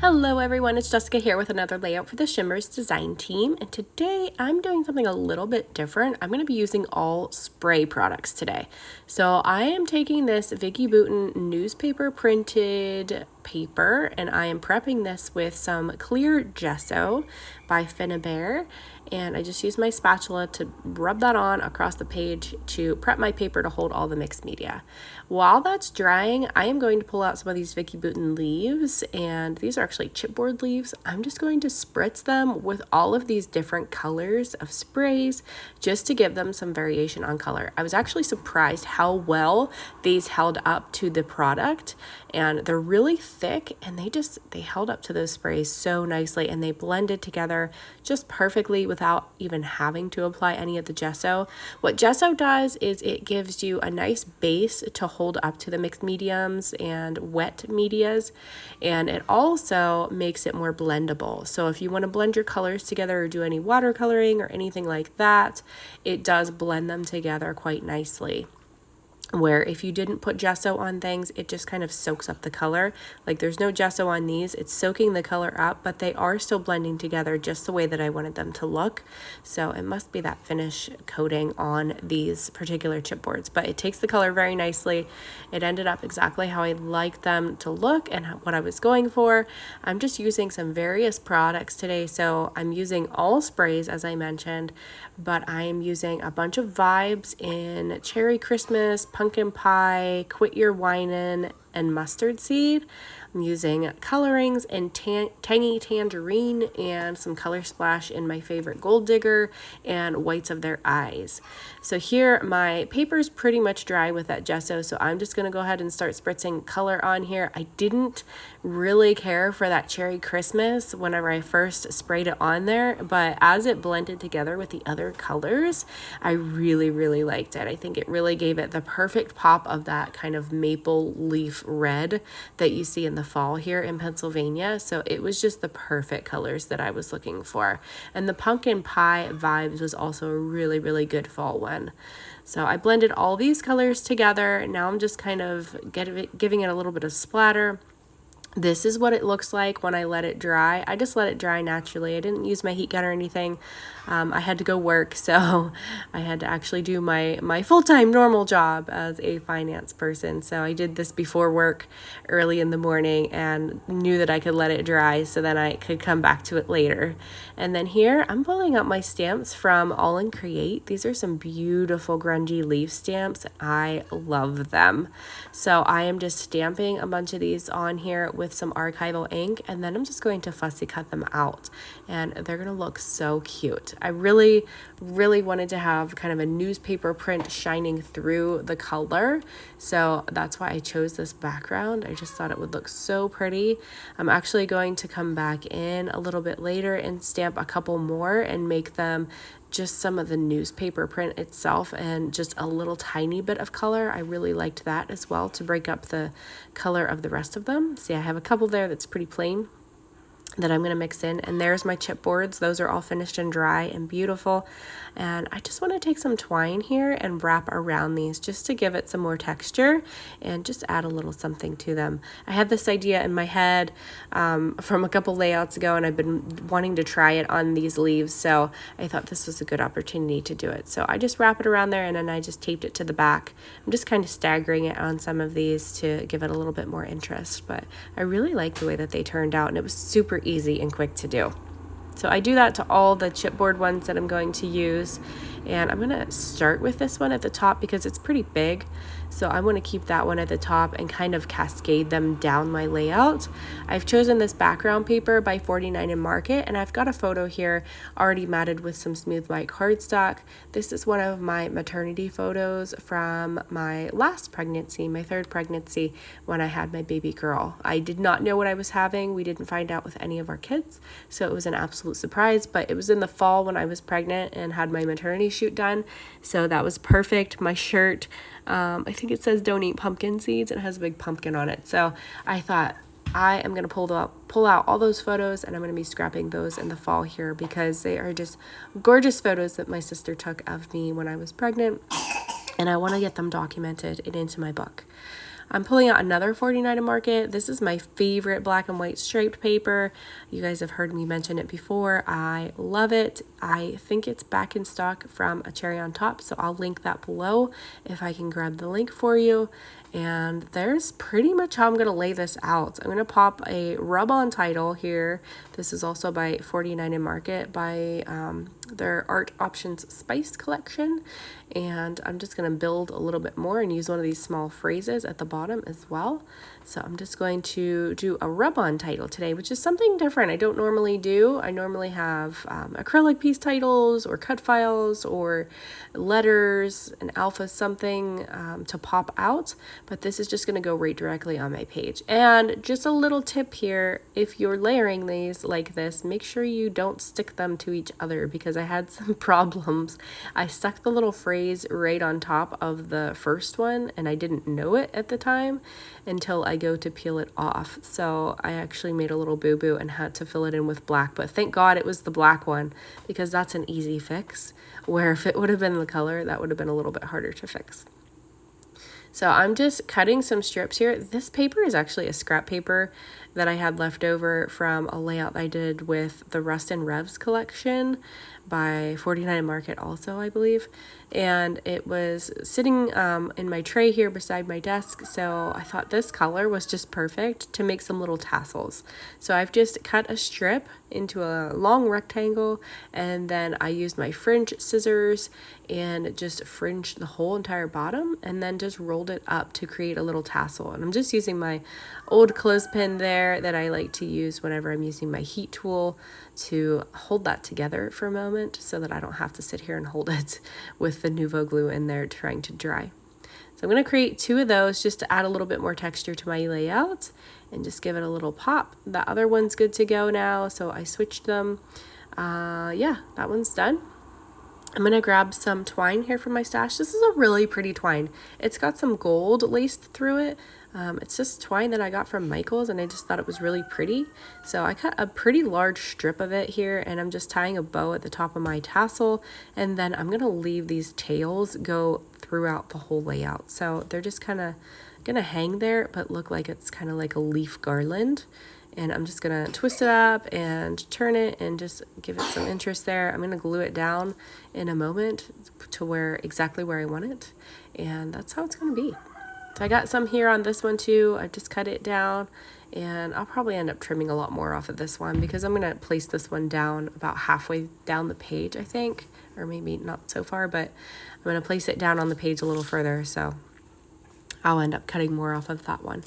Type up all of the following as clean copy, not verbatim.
Hello everyone, it's Jessica here with another layout for the Shimmerz design team, and today I'm doing something a little bit different. I'm going to be using all spray products today. So I am taking this Vicki Boutin newspaper printed paper and I am prepping this with some clear gesso by Bear, and I just use my spatula to rub that on across the page to prep my paper to hold all the mixed media. While that's drying, I am going to pull out some of these Vicki Boutin leaves, and these are actually chipboard leaves. I'm just going to spritz them with all of these different colors of sprays just to give them some variation on color. I was actually surprised how well these held up to the product, and they're really thick and they held up to those sprays so nicely, and they blended together just perfectly without even having to apply any of the gesso. What gesso does is it gives you a nice base to hold up to the mixed mediums and wet medias, and it also makes it more blendable. So if you want to blend your colors together or do any watercoloring or anything like that, it does blend them together quite nicely. Where if you didn't put gesso on things, it just kind of soaks up the color. Like there's no gesso on these, it's soaking the color up, but they are still blending together just the way that I wanted them to look. So it must be that finish coating on these particular chipboards, but it takes the color very nicely. It ended up exactly how I liked them to look and what I was going for. I'm just using some various products today. So I'm using all sprays, as I mentioned, but I am using a bunch of vibes in Cherry Christmas, Pumpkin Pie, Quit Your Whinin', and Mustard Seed. I'm using Coloringz and Tangy Tangerine and some Color Splash in my favorite Gold Digger and Whites of Their Eyes. So here my paper's pretty much dry with that gesso, so I'm just going to go ahead and start spritzing color on here. I didn't really care for that Cherry Christmas whenever I first sprayed it on there, but as it blended together with the other colors, I really liked it. I think it really gave it the perfect pop of that kind of maple leaf red that you see in the fall here in Pennsylvania. So it was just the perfect colors that I was looking for. And the Pumpkin Pie vibes was also a really good fall one. So I blended all these colors together. Now I'm just kind of giving it a little bit of splatter. This is what it looks like when I let it dry. I just let it dry naturally. I didn't use my heat gun or anything. I had to go work, so I had to actually do my full-time normal job as a finance person. So I did this before work early in the morning and knew that I could let it dry so then I could come back to it later. And then here I'm pulling out my stamps from All in Create. These are some beautiful grungy leaf stamps. I love them. So I am just stamping a bunch of these on here with some archival ink, and then I'm just going to fussy cut them out, and they're gonna look so cute. I really wanted to have kind of a newspaper print shining through the color, so that's why I chose this background. I just thought it would look so pretty. I'm actually going to come back in a little bit later and stamp a couple more and make them just some of the newspaper print itself and just a little tiny bit of color. I really liked that as well to break up the color of the rest of them. See, I have a couple there that's pretty plain that I'm going to mix in, and there's my chipboards. Those are all finished and dry and beautiful, and I just want to take some twine here and wrap around these just to give it some more texture and just add a little something to them. I had this idea in my head from a couple layouts ago, and I've been wanting to try it on these leaves, so I thought this was a good opportunity to do it. So I just wrap it around there, and then I just taped it to the back. I'm just kind of staggering it on some of these to give it a little bit more interest, but I really like the way that they turned out, and it was super easy and quick to do. So I do that to all the chipboard ones that I'm going to use, and I'm going to start with this one at the top because it's pretty big. So I want to keep that one at the top and kind of cascade them down my layout. I've chosen this background paper by 49 in Market, and I've got a photo here already matted with some smooth white cardstock. This is one of my maternity photos from my last pregnancy, my third pregnancy, when I had my baby girl. I did not know what I was having. We didn't find out with any of our kids, so it was an absolute surprise, but it was in the fall when I was pregnant and had my maternity shoot done, so that was perfect. My shirt, I think it says don't eat pumpkin seeds. It has a big pumpkin on it. So I thought I am going to pull out all those photos, and I'm going to be scrapping those in the fall here because they are just gorgeous photos that my sister took of me when I was pregnant, and I want to get them documented and into my book. I'm pulling out another 49 in Market. This is my favorite black and white striped paper. You guys have heard me mention it before. I love it. I think it's back in stock from A Cherry on Top, so I'll link that below if I can grab the link for you. And there's pretty much how I'm going to lay this out. I'm going to pop a rub-on title here. This is also by 49 in Market by their Art Options Spice collection. And I'm just going to build a little bit more and use one of these small phrases at the bottom as well. So I'm just going to do a rub-on title today, which is something different I don't normally do. I normally have acrylic piece titles or cut files or letters, an alpha something to pop out, but this is just going to go right directly on my page. And just a little tip here, if you're layering these like this, make sure you don't stick them to each other, because I had some problems. I stuck the little phrase right on top of the first one and I didn't know it at the time until I go to peel it off. So I actually made a little boo-boo and had to fill it in with black, but thank God it was the black one, because that's an easy fix, where if it would have been the color, that would have been a little bit harder to fix. So I'm just cutting some strips here. This paper is actually a scrap paper that I had left over from a layout I did with the Rust and Revs collection by 49 Market also, I believe. And it was sitting in my tray here beside my desk, so I thought this color was just perfect to make some little tassels. So I've just cut a strip into a long rectangle, and then I used my fringe scissors and just fringed the whole entire bottom, and then just rolled it up to create a little tassel. And I'm just using my old clothespin there that I like to use whenever I'm using my heat tool to hold that together for a moment, so that I don't have to sit here and hold it with the Nuvo glue in there trying to dry. So I'm going to create 2 of those just to add a little bit more texture to my layout and just give it a little pop. The other one's good to go now, so I switched them. Yeah, that one's done. I'm going to grab some twine here from my stash. This is a really pretty twine. It's got some gold laced through it. It's just twine that I got from Michael's, and I just thought it was really pretty. So I cut a pretty large strip of it here, and I'm just tying a bow at the top of my tassel, and then I'm going to leave these tails go throughout the whole layout. So they're just kind of going to hang there, but look like it's kind of like a leaf garland. And I'm just going to twist it up and turn it and just give it some interest there. I'm going to glue it down in a moment to where exactly where I want it. And that's how it's going to be. So I got some here on this one too. I just cut it down, and I'll probably end up trimming a lot more off of this one, because I'm going to place this one down about halfway down the page, I think, or maybe not so far, but I'm going to place it down on the page a little further. So I'll end up cutting more off of that one.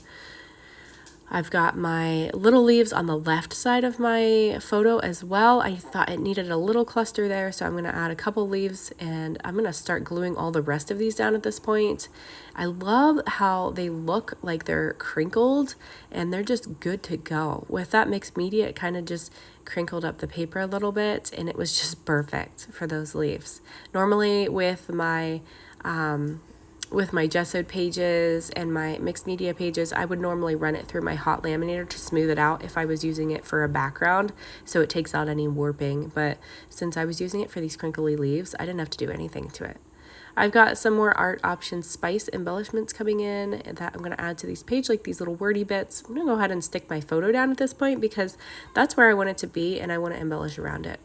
I've got my little leaves on the left side of my photo as well. I thought it needed a little cluster there, so I'm going to add a couple leaves, and I'm going to start gluing all the rest of these down at this point. I love how they look like they're crinkled, and they're just good to go. With that mixed media, it kind of just crinkled up the paper a little bit, and it was just perfect for those leaves. Normally with my gessoed pages and my mixed media pages, I would normally run it through my hot laminator to smooth it out if I was using it for a background, so it takes out any warping. But since I was using it for these crinkly leaves, I didn't have to do anything to it. I've got some more Art Options Spice embellishments coming in that I'm going to add to these pages, like these little wordy bits. I'm going to go ahead and stick my photo down at this point, because that's where I want it to be, and I want to embellish around it.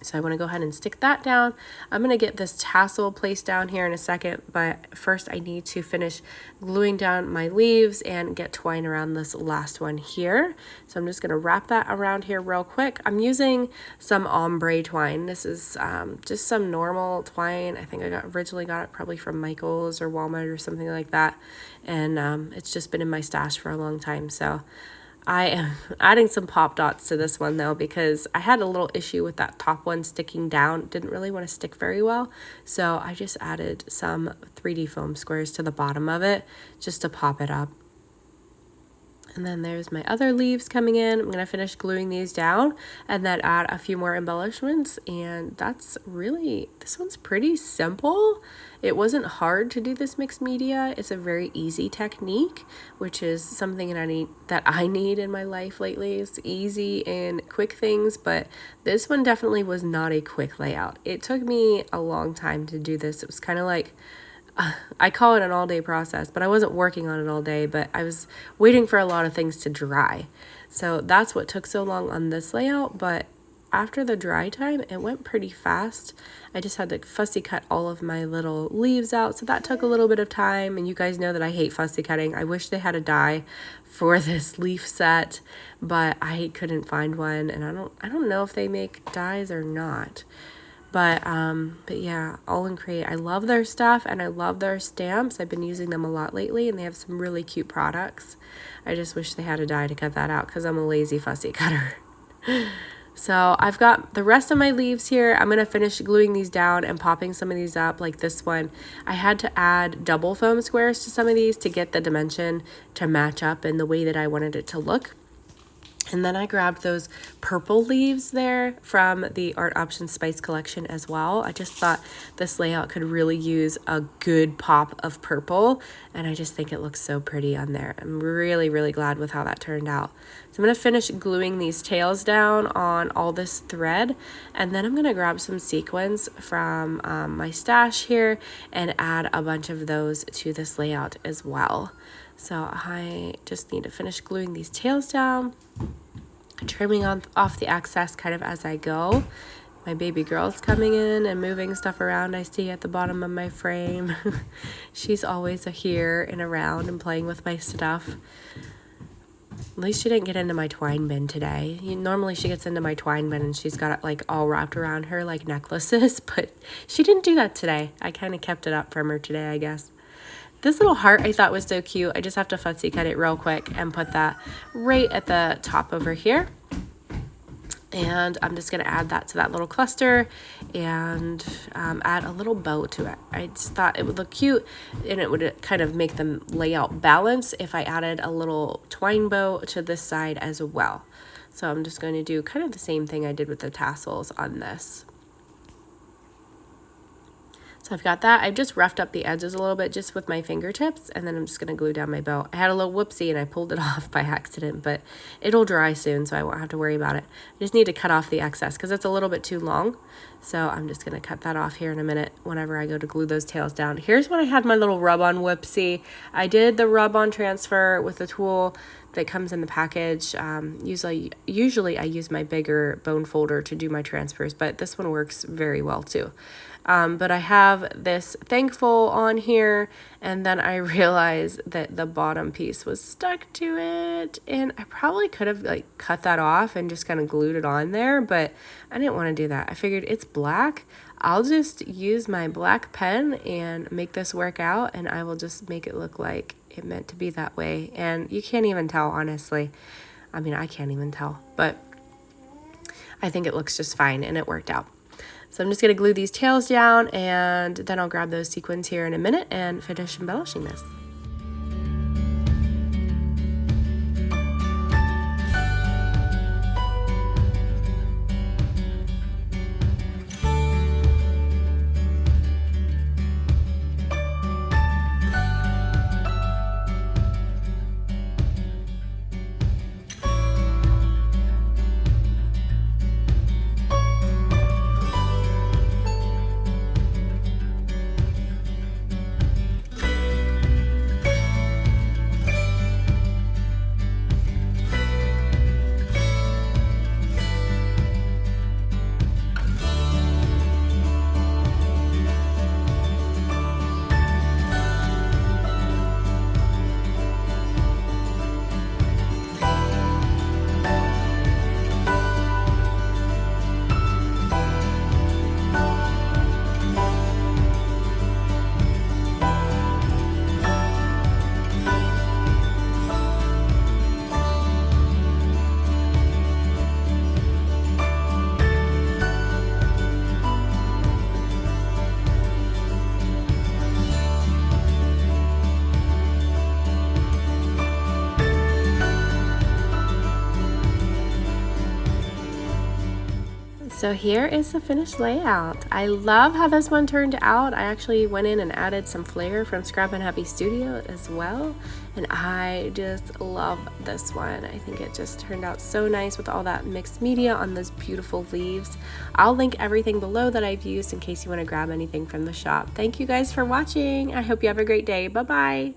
So I want to go ahead and stick that down. I'm going to get this tassel placed down here in a second, but first I need to finish gluing down my leaves and get twine around this last one here. So I'm just going to wrap that around here real quick. I'm using some ombre twine. This is just some normal twine. I think I originally got it probably from Michael's or Walmart or something like that. And it's just been in my stash for a long time. So I am adding some pop dots to this one though, because I had a little issue with that top one sticking down. Didn't really want to stick very well. So I just added some 3D foam squares to the bottom of it just to pop it up. And then there's my other leaves coming in. I'm going to finish gluing these down and then add a few more embellishments. And that's really, this one's pretty simple. It wasn't hard to do this mixed media. It's a very easy technique, which is something that I need in my life lately. It's easy and quick things, but this one definitely was not a quick layout. It took me a long time to do this. It was kind of like I call it an all-day process, but I wasn't working on it all day, but I was waiting for a lot of things to dry. So that's what took so long on this layout, but after the dry time, it went pretty fast. I just had to fussy cut all of my little leaves out, so that took a little bit of time, and you guys know that I hate fussy cutting. I wish they had a die for this leaf set, but I couldn't find one, and I don't know if they make dies or not. But yeah, All in Create, I love their stuff and I love their stamps. I've been using them a lot lately and they have some really cute products. I just wish they had a die to cut that out because I'm a lazy fussy cutter. So I've got the rest of my leaves here. I'm going to finish gluing these down and popping some of these up like this one. I had to add double foam squares to some of these to get the dimension to match up in the way that I wanted it to look. And then I grabbed those purple leaves there from the Art Options Spice collection as well. I just thought this layout could really use a good pop of purple, and I just think it looks so pretty on there. I'm really, really glad with how that turned out. So I'm going to finish gluing these tails down on all this thread, and then I'm going to grab some sequins from my stash here and add a bunch of those to this layout as well. So I just need to finish gluing these tails down, trimming off the excess kind of as I go. My baby girl's coming in and moving stuff around I see at the bottom of my frame. She's always here and around and playing with my stuff. At least she didn't get into my twine bin today. Normally she gets into my twine bin and she's got it like all wrapped around her like necklaces, but she didn't do that today. I kind of kept it up from her today, I guess. This little heart I thought was so cute. I just have to fussy cut it real quick and put that right at the top over here. And I'm just going to add that to that little cluster and add a little bow to it. I just thought it would look cute and it would kind of make the layout balance if I added a little twine bow to this side as well. So I'm just going to do kind of the same thing I did with the tassels on this. So I've got that. I've just roughed up the edges a little bit just with my fingertips, and then I'm just going to glue down my bow. I had a little whoopsie and I pulled it off by accident, but it'll dry soon, so I won't have to worry about it. I just need to cut off the excess because it's a little bit too long. So I'm just going to cut that off here in a minute whenever I go to glue those tails down. Here's when I had my little rub-on whoopsie. I did the rub-on transfer with the tool that comes in the package. Usually I use my bigger bone folder to do my transfers, but this one works very well too. But I have this thankful on here, and then I realized that the bottom piece was stuck to it, and I probably could have like cut that off and just kind of glued it on there, but I didn't want to do that. I figured it's black. I'll just use my black pen and make this work out, and I will just make it look like it meant to be that way. And you can't even tell, honestly. I mean, I can't even tell, but I think it looks just fine, and it worked out. So I'm just going to glue these tails down, and then I'll grab those sequins here in a minute and finish embellishing this. So here is the finished layout. I love how this one turned out. I actually went in and added some Flair from Scrappin Happy Studio as well. And I just love this one. I think it just turned out so nice with all that mixed media on those beautiful leaves. I'll link everything below that I've used in case you want to grab anything from the shop. Thank you guys for watching. I hope you have a great day. Bye-bye.